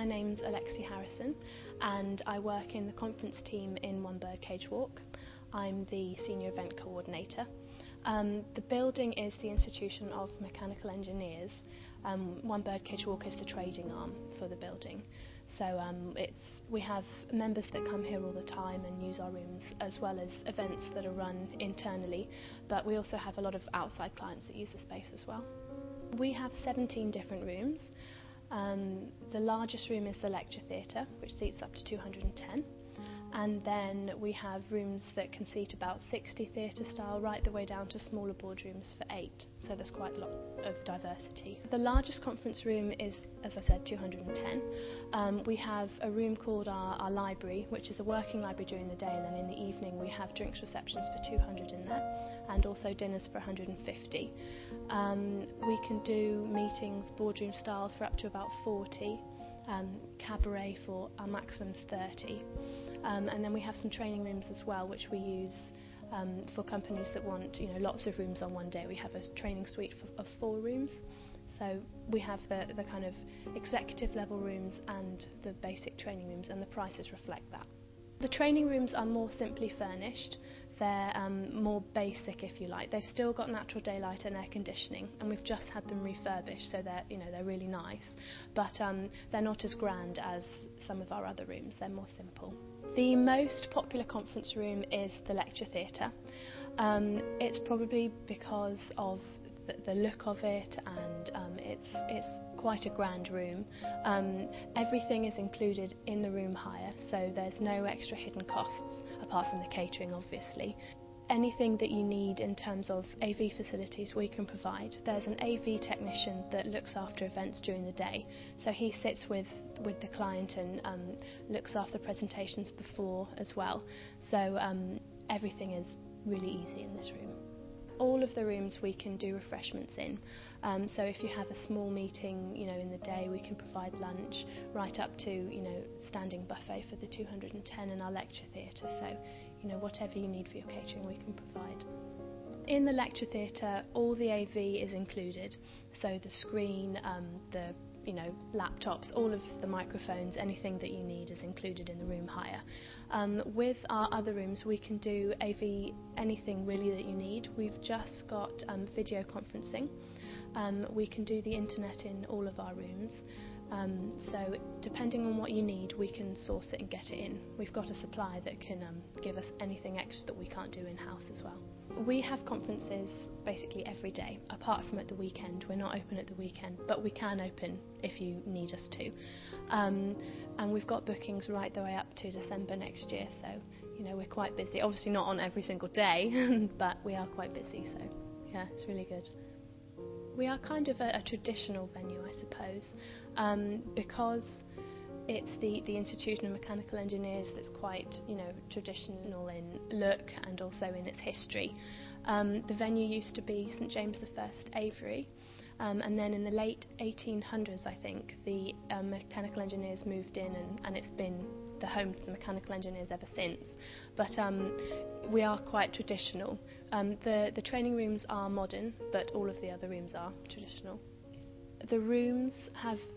name's Alexi and I work in the conference team in Birdcage Walk. I'm the Senior Event Coordinator. The building is the Institution of Mechanical Engineers. Birdcage Walk is the trading arm for the building. So we have members that come here all the time and use our rooms, as well as events that are run internally, but we also have a lot of outside clients that use the space as well. We have 17 different rooms. The largest room is the lecture theatre, which seats up to 210. And then we have rooms that can seat about 60 theatre style, right the way down to smaller boardrooms for 8, so there's quite a lot of diversity. The largest conference room is, as I said, 210. We have a room called our library, which is a working library during the day, and then in the evening we have drinks receptions for 200 in there, and also dinners for 150. We can do meetings boardroom style for up to about 40. Cabaret for our maximum's 30. And then we have some training rooms as well, which we use for companies that want lots of rooms on one day. We have a training suite of 4 rooms. So we have the kind of executive level rooms and the basic training rooms, and the prices reflect that. The training rooms are more simply furnished. They're more basic, if you like. They've still got natural daylight and air conditioning, and we've just had them refurbished, so they're really nice. But they're not as grand as some of our other rooms. They're more simple. The most popular conference room is the lecture theatre. It's probably because of the look of it, and it's quite a grand room. Everything is included in the room hire, so there's no extra hidden costs apart from the catering, obviously. Anything that you need in terms of AV facilities we can provide. There's an AV technician that looks after events during the day, so he sits with the client and looks after presentations before as well. So everything is really easy in this room. All of the rooms we can do refreshments in, so if you have a small meeting in the day, we can provide lunch, right up to standing buffet for the 210 in our lecture theatre, so whatever you need for your catering we can provide. In the lecture theatre, all the AV is included, so the screen, the laptops, all of the microphones, anything that you need is included in the room hire. With our other rooms, we can do AV, anything really that you need. We've just got video conferencing. We can do the internet in all of our rooms. So depending on what you need, we can source it and get it in. We've got a supplier that can give us anything extra that we can't do in-house as well. We have conferences basically every day, apart from at the weekend. We're not open at the weekend, but we can open if you need us to. And we've got bookings right the way up to December next year, so we're quite busy. Obviously not on every single day, but we are quite busy, so yeah, it's really good. We are kind of a traditional venue, I suppose, because it's the Institution of Mechanical Engineers that's quite, traditional in look and also in its history. The venue used to be St James I Aviary, and then in the late 1800s, I think, the mechanical engineers moved in, and it's been the home to the mechanical engineers ever since. But we are quite traditional. The training rooms are modern, but all of the other rooms are traditional. The rooms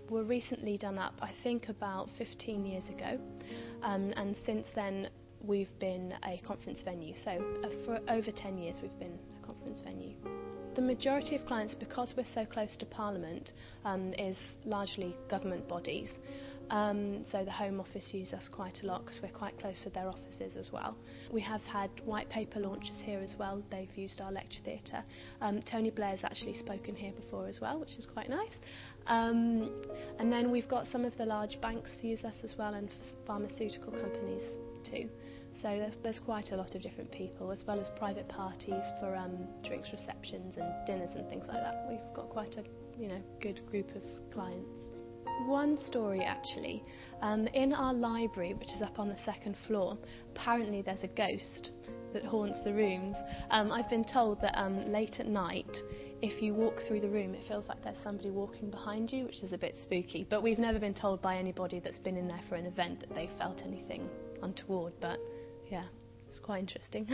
were recently done up, I think about 15 years ago, and since then we've been a conference venue, so for over 10 years we've been a conference venue. The majority of clients, because we're so close to Parliament, is largely government bodies. So the Home Office use us quite a lot because we're quite close to their offices as well. We have had white paper launches here as well. They've used our lecture theatre. Tony Blair's actually spoken here before as well, which is quite nice. And then we've got some of the large banks use us as well, and pharmaceutical companies too. So there's quite a lot of different people, as well as private parties for drinks receptions and dinners and things like that. We've got quite a good group of clients. One story actually, in our library, which is up on the 2nd floor, apparently there's a ghost that haunts the rooms. I've been told that late at night, if you walk through the room, it feels like there's somebody walking behind you, which is a bit spooky, but we've never been told by anybody that's been in there for an event that they felt anything untoward, but yeah, it's quite interesting.